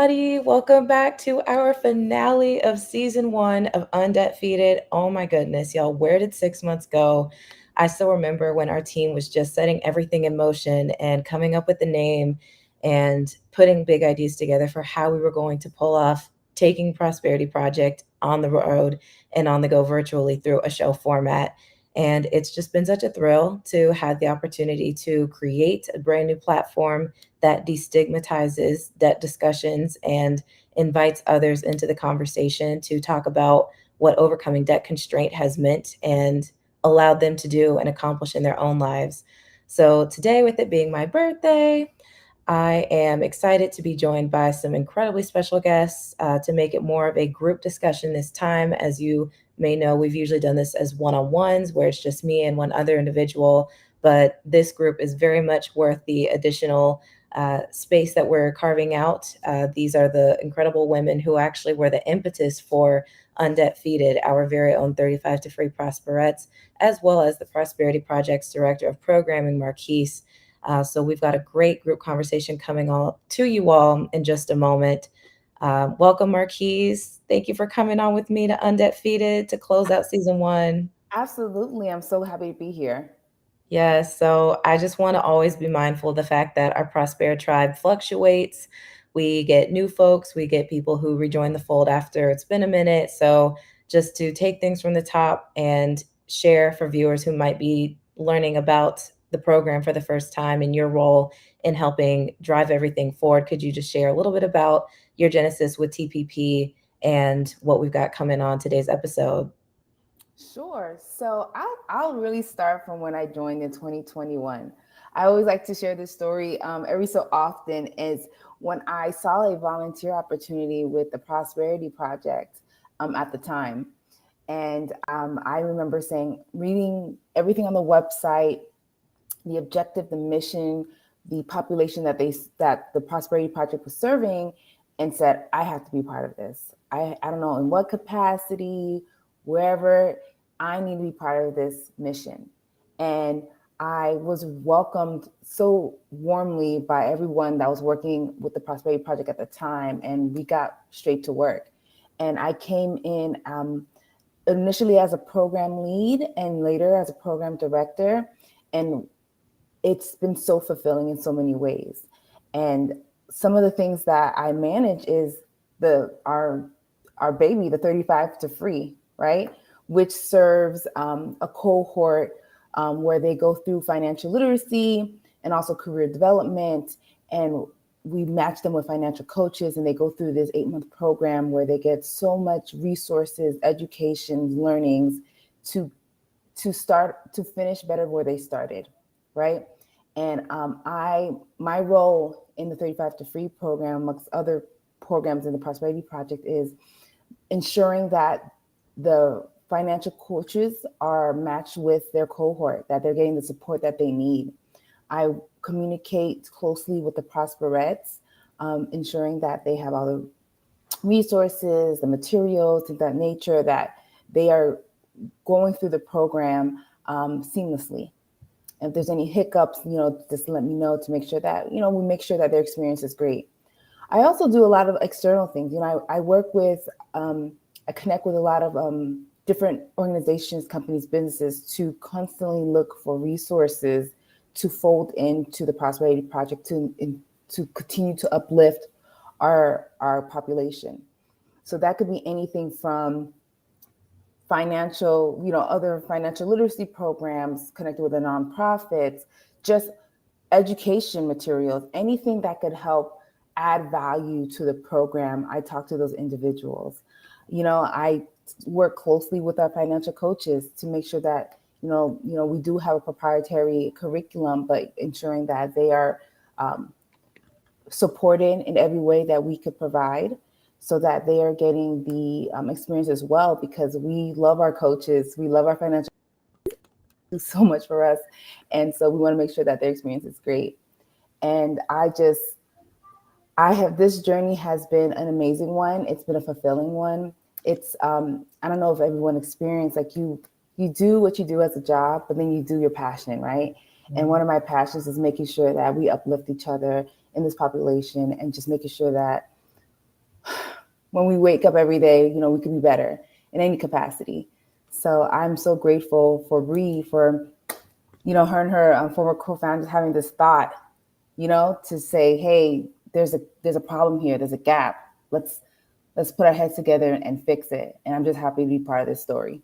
everybody. Welcome back to our finale of season one of Undefeated. Oh my goodness, y'all, where did 6 months go? I still remember when our team was just setting everything in motion and coming up with the name and putting big ideas together for how we were going to pull off taking Prosperity Project on the road and on the go virtually through a show format. And it's just been such a thrill to have the opportunity to create a brand new platform that destigmatizes debt discussions and invites others into the conversation to talk about what overcoming debt constraint has meant and allowed them to do and accomplish in their own lives. So, today, with it being my birthday, I am excited to be joined by some incredibly special guests to make it more of a group discussion this time. As you may know, we've usually done this as one on ones where it's just me and one other individual, but this group is very much worth the additional space that we're carving out. These are the incredible women who actually were the impetus for Undefeated, our very own 35 to Free Prosparettes, as well as the Prosperity Project's Director of Programming, Marquise. So we've got a great group conversation coming on to you all in just a moment. Welcome, Marquise. Thank you for coming on with me to Undefeated to close out season one. Absolutely. I'm so happy to be here. Yes, so I just want to always be mindful of the fact that our Prosper tribe fluctuates. We get new folks, we get people who rejoin the fold after it's been a minute. So just to take things from the top and share for viewers who might be learning about the program for the first time and your role in helping drive everything forward, could you just share a little bit about your genesis with TPP and what we've got coming on today's episode? Sure. So I'll really start from when I joined in 2021. I always like to share this story every so often is when I saw a volunteer opportunity with the Prosperity Project at the time. And I remember reading everything on the website, the objective, the mission, the population that the Prosperity Project was serving, and said, I have to be part of this. I don't know in what capacity, wherever, I need to be part of this mission. And I was welcomed so warmly by everyone that was working with the Prosperity Project at the time, and we got straight to work. And I came in initially as a program lead and later as a program director. And it's been so fulfilling in so many ways. And some of the things that I manage is our baby, the 35 to Free, right? Which serves a cohort where they go through financial literacy and also career development. And we match them with financial coaches, and they go through this 8-month program where they get so much resources, education, learnings to start to finish better where they started, right? And my role in the 35 to Free program, amongst other programs in the Prosperity Project, is ensuring that the financial coaches are matched with their cohort, that they're getting the support that they need. I communicate closely with the Prosparettes, ensuring that they have all the resources, the materials, of that nature, that they are going through the program seamlessly. If there's any hiccups, just let me know to make sure that, we make sure that their experience is great. I also do a lot of external things. I work with, I connect with a lot of different organizations, companies, businesses to constantly look for resources to fold into the Prosperity Project to continue to uplift our population. So that could be anything from financial, other financial literacy programs connected with the nonprofits, just education materials, anything that could help add value to the program. I talk to those individuals. I work closely with our financial coaches to make sure that, we do have a proprietary curriculum, but ensuring that they are supported in every way that we could provide, so that they are getting the experience as well, because we love our coaches, we love our financial do so much for us. And so we want to make sure that their experience is great. And this journey has been an amazing one. It's been a fulfilling one. It's, I don't know if everyone experienced, like you do what you do as a job, but then you do your passion, right? Mm-hmm. And one of my passions is making sure that we uplift each other in this population, and just making sure that when we wake up every day, we can be better in any capacity. So I'm so grateful for Bree for, her and her former co-founders having this thought, to say, hey, there's a problem here, there's a gap. Let's put our heads together and fix it. And I'm just happy to be part of this story.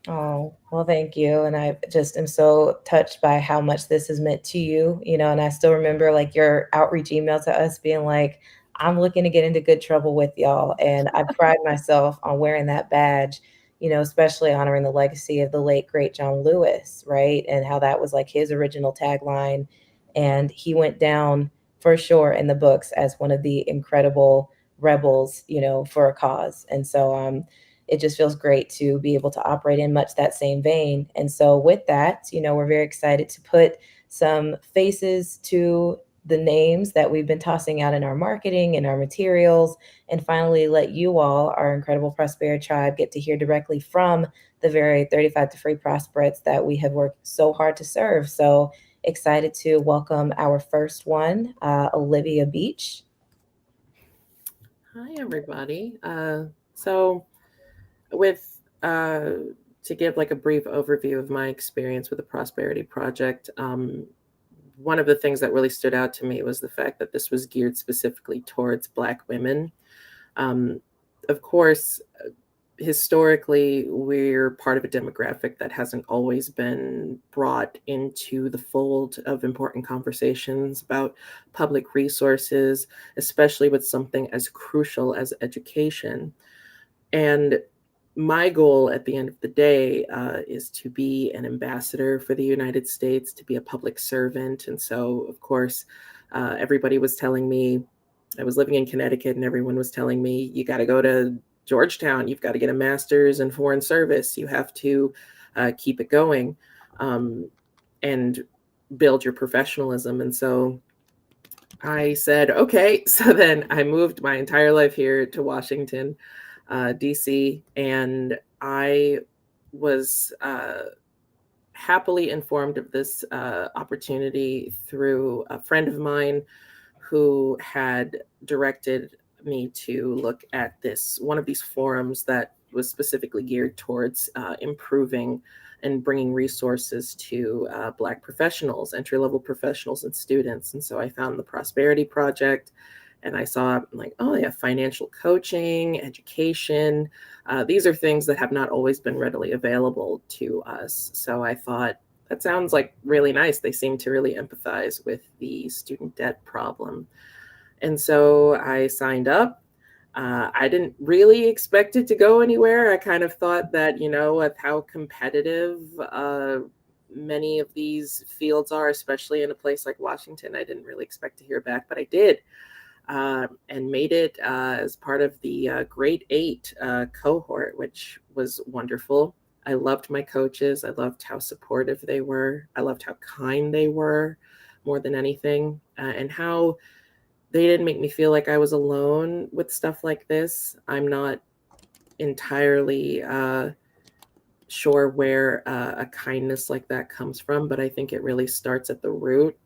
Oh, well, thank you. And I just am so touched by how much this has meant to you, and I still remember like your outreach email to us being like, I'm looking to get into good trouble with y'all. And I pride myself on wearing that badge, especially honoring the legacy of the late, great John Lewis, right? And how that was like his original tagline. And he went down for sure in the books as one of the incredible rebels, for a cause. And so, it just feels great to be able to operate in much that same vein. And so, with that, we're very excited to put some faces to the names that we've been tossing out in our marketing and our materials, and finally let you all, our incredible Prosperity tribe, get to hear directly from the very 35 to free Prosperettes that we have worked so hard to serve. So excited to welcome our first one, Olivia Beach. Hi, everybody. So, with to give like a brief overview of my experience with the Prosperity Project, one of the things that really stood out to me was the fact that this was geared specifically towards Black women. Um, of course, historically, we're part of a demographic that hasn't always been brought into the fold of important conversations about public resources, especially with something as crucial as education. And my goal at the end of the day is to be an ambassador for the United States, to be a public servant. And so, of course, everybody was telling me, I was living in Connecticut, and everyone was telling me, you got to go to Georgetown, you've got to get a master's in foreign service, you have to keep it going and build your professionalism. And so I said, okay. So then I moved my entire life here to Washington, DC, and I was happily informed of this opportunity through a friend of mine who had directed me to look at this one of these forums that was specifically geared towards improving and bringing resources to Black professionals, entry-level professionals and students. And so I found the Prosperity Project, and I saw like, oh yeah, financial coaching, education. These are things that have not always been readily available to us. So I thought, that sounds like really nice. They seem to really empathize with the student debt problem. And so I signed up. I didn't really expect it to go anywhere. I kind of thought that, with how competitive many of these fields are, especially in a place like Washington, I didn't really expect to hear back, but I did. And made it as part of the grade 8 cohort, which was wonderful. I loved my coaches. I loved how supportive they were. I loved how kind they were more than anything, and how they didn't make me feel like I was alone with stuff like this. I'm not entirely sure where a kindness like that comes from, but I think it really starts at the root,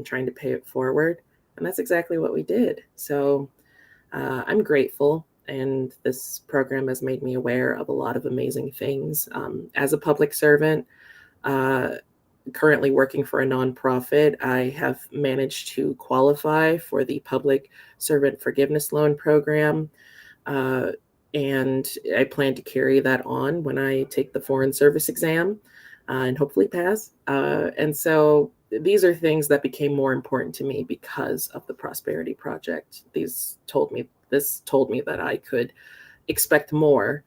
trying to pay it forward. And that's exactly what we did. So I'm grateful. And this program has made me aware of a lot of amazing things. As a public servant, uh, currently working for a nonprofit, I have managed to qualify for the Public Servant Forgiveness Loan Program. Uh, and I plan to carry that on when I take the Foreign Service exam and hopefully pass. And so these are things that became more important to me because of the Prosperity Project. This told me that I could expect more,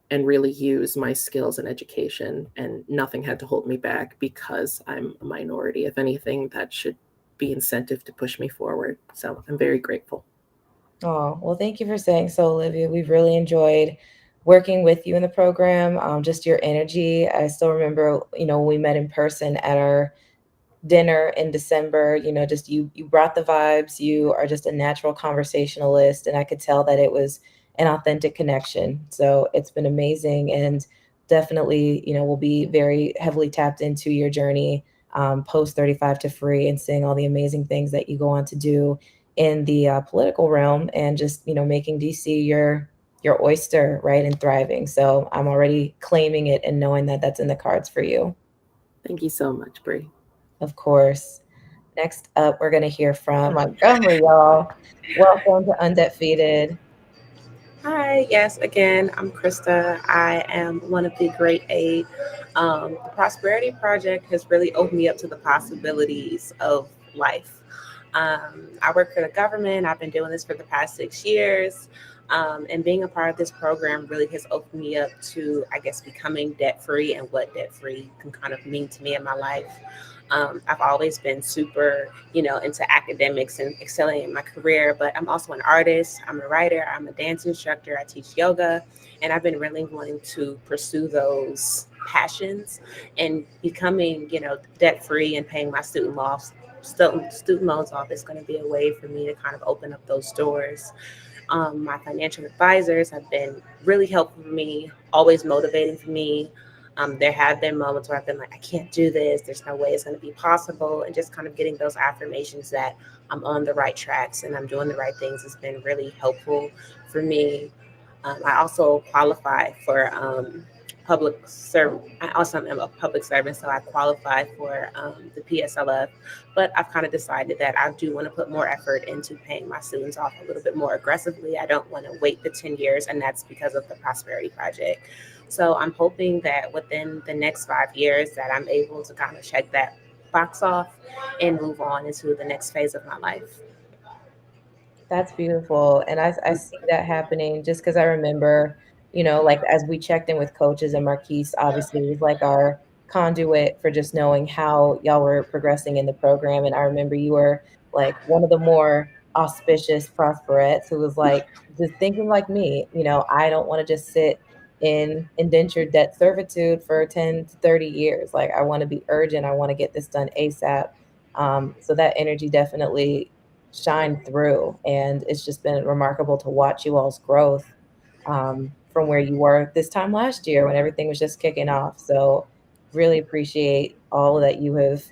and really use my skills in education, and nothing had to hold me back because I'm a minority. If anything, that should be incentive to push me forward. So I'm very grateful. Oh, well, thank you for saying so, Olivia. We've really enjoyed working with you in the program. Just your energy. I still remember, when we met in person at our dinner in December, just you brought the vibes. You are just a natural conversationalist, and I could tell that it was an authentic connection. So it's been amazing, and definitely, we'll be very heavily tapped into your journey post 35 to free, and seeing all the amazing things that you go on to do in the political realm and just making DC your oyster, right, and thriving. So I'm already claiming it and knowing that that's in the cards for you. Thank you so much, Bree. Of course. Next up, we're going to hear from Montgomery, y'all. Welcome to Undefeated. Hi, yes, again, I'm Krista. I am one of the Great Eight. The Prosperity Project has really opened me up to the possibilities of life. I work for the government. I've been doing this for the past 6 years. And being a part of this program really has opened me up to, I guess, becoming debt free and what debt free can kind of mean to me in my life. I've always been super, into academics and excelling in my career, but I'm also an artist. I'm a writer. I'm a dance instructor. I teach yoga, and I've been really wanting to pursue those passions and becoming, debt free and paying my student loans off is going to be a way for me to kind of open up those doors. My financial advisors have been really helpful for me, always motivating for me. There have been moments where I've been like, I can't do this. There's no way it's going to be possible. And just kind of getting those affirmations that I'm on the right tracks and I'm doing the right things has been really helpful for me. I also qualify for public serv. I also am a public servant, so I qualify for the PSLF. But I've kind of decided that I do want to put more effort into paying my students off a little bit more aggressively. I don't want to wait the 10 years, and that's because of the Prosperity Project. So I'm hoping that within the next 5 years that I'm able to kind of check that box off and move on into the next phase of my life. That's beautiful. And I see that happening just because I remember, like as we checked in with coaches and Marquise obviously was like our conduit for just knowing how y'all were progressing in the program. And I remember you were like one of the more auspicious Prosperettes who was like just thinking like me, I don't want to just sit in indentured debt servitude for 10 to 30 years. Like I want to be urgent. I want to get this done ASAP. So that energy definitely shine through. And it's just been remarkable to watch you all's growth from where you were this time last year when everything was just kicking off. So really appreciate all that you have,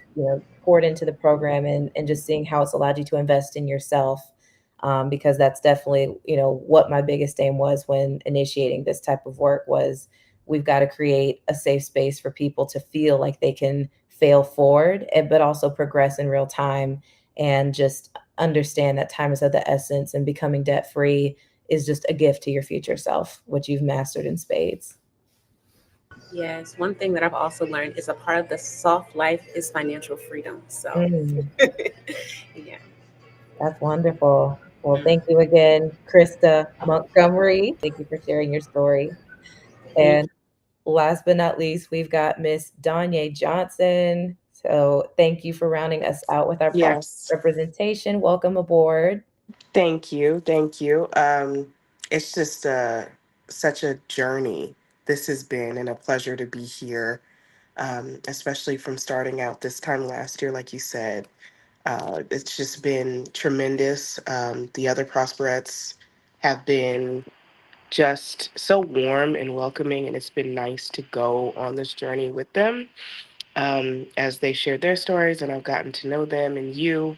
poured into the program and just seeing how it's allowed you to invest in yourself. Because that's definitely, what my biggest aim was when initiating this type of work was we've got to create a safe space for people to feel like they can fail forward, but also progress in real time and just understand that time is of the essence and becoming debt free is just a gift to your future self, which you've mastered in spades. Yes, one thing that I've also learned is a part of the soft life is financial freedom. So, Mm, yeah. that's wonderful. Well, thank you again, Krista Montgomery. Thank you for sharing your story. Thank And last but not least, we've got Miss Danye Johnson. So thank you for rounding us out with our project Yes, representation. Welcome aboard. thank you, thank you. It's just such a journey this has been, and a pleasure to be here. Especially from starting out this time last year, like you said, it's just been tremendous. The other Prosperettes have been just so warm and welcoming, and it's been nice to go on this journey with them as they shared their stories, and I've gotten to know them and you.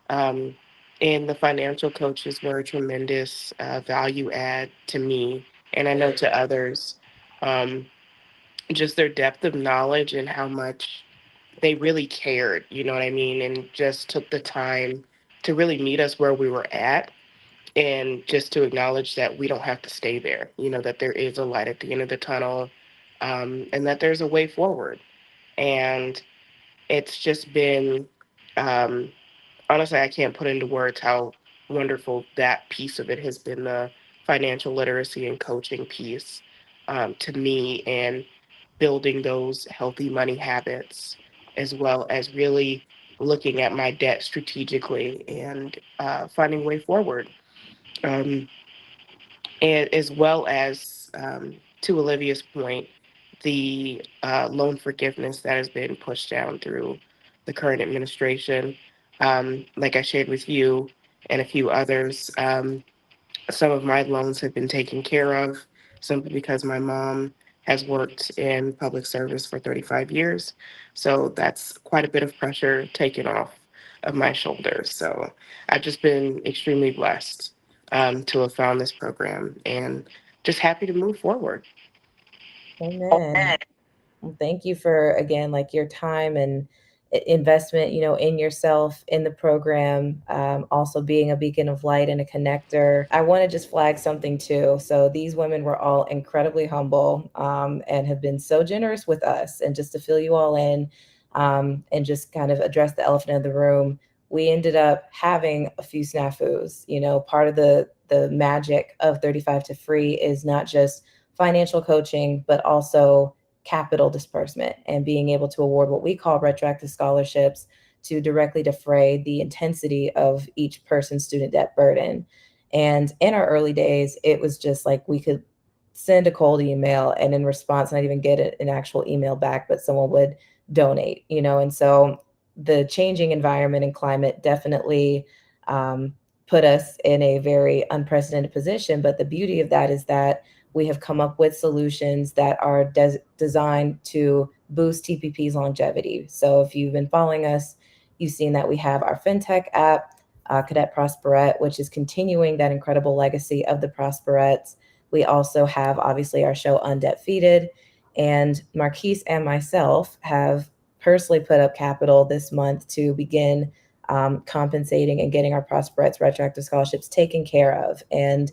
Um, and the financial coaches were a tremendous value add to me, and I know to others. Um, just their depth of knowledge and how much they really cared, you know what I mean? And just took the time to really meet us where we were at, and just to acknowledge that we don't have to stay there, that there is a light at the end of the tunnel, and that there's a way forward. And it's just been, um, honestly, I can't put into words how wonderful that piece of it has been, the financial literacy and coaching piece, to me, and building those healthy money habits, as well as really looking at my debt strategically and finding a way forward. Um, and as well as, to Olivia's point, the loan forgiveness that has been pushed down through the current administration. Like I shared with you and a few others, some of my loans have been taken care of simply because my mom has worked in public service for 35 years. So that's quite a bit of pressure taken off of my shoulders. So I've just been extremely blessed to have found this program and just happy to move forward. Amen. Well, thank you for again, like your time and investment, in yourself, in the program, also being a beacon of light and a connector. I want to just flag something too. So these women were all incredibly humble, and have been so generous with us. And just to fill you all in, and just kind of address the elephant in the room, we ended up having a few snafus. Part of the magic of 35 to free is not just financial coaching, but also capital disbursement and being able to award what we call retroactive scholarships to directly defray the intensity of each person's student debt burden. And in our early days, it was just like we could send a cold email and in response not even get an actual email back, but someone would donate, and so the changing environment and climate definitely put us in a very unprecedented position. But the beauty of that is that we have come up with solutions that are designed to boost TPP's longevity. So if you've been following us, you've seen that we have our fintech app, Cadet Prosperette, which is continuing that incredible legacy of the Prosparettes. We also have obviously our show Undefeated, and Marquise and myself have personally put up capital this month to begin compensating and getting our Prosperettes retroactive scholarships taken care of. And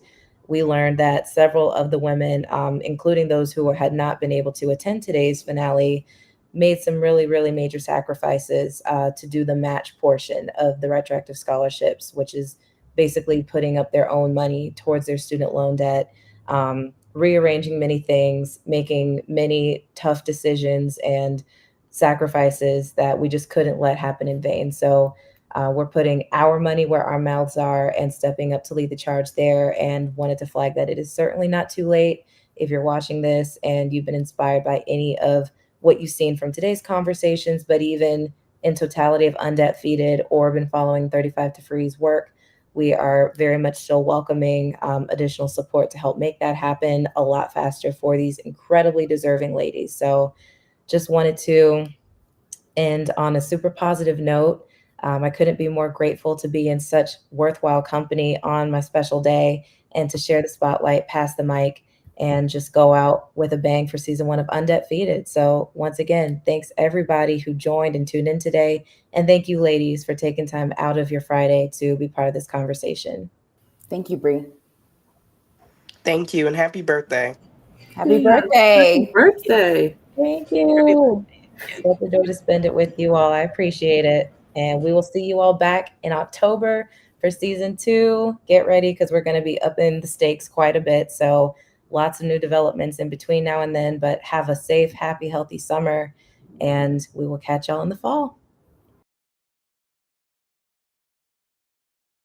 we learned that several of the women, including those who had not been able to attend today's finale, made some really, really major sacrifices to do the match portion of the retroactive scholarships, which is basically putting up their own money towards their student loan debt, rearranging many things, making many tough decisions and sacrifices that we just couldn't let happen in vain. So we're putting our money where our mouths are and stepping up to lead the charge there, and wanted to flag that it is certainly not too late. If you're watching this and you've been inspired by any of what you've seen from today's conversations, but even in totality of Undefeated or been following 35 to Free's work, we are very much still welcoming additional support to help make that happen a lot faster for these incredibly deserving ladies. So just wanted to end on a super positive note. I couldn't be more grateful to be in such worthwhile company on my special day and to share the spotlight, pass the mic, and just go out with a bang for season 1 of Undefeated. So once again, thanks everybody who joined and tuned in today. And thank you, ladies, for taking time out of your Friday to be part of this conversation. Thank you, Bree. Thank you and happy birthday. Happy birthday. Happy birthday. Thank you. Such a joy to spend it with you all. I appreciate it. And we will see you all back in October for season 2. Get ready because we're going to be up in the stakes quite a bit. So lots of new developments in between now and then, but have a safe, happy, healthy summer. And we will catch y'all in the fall.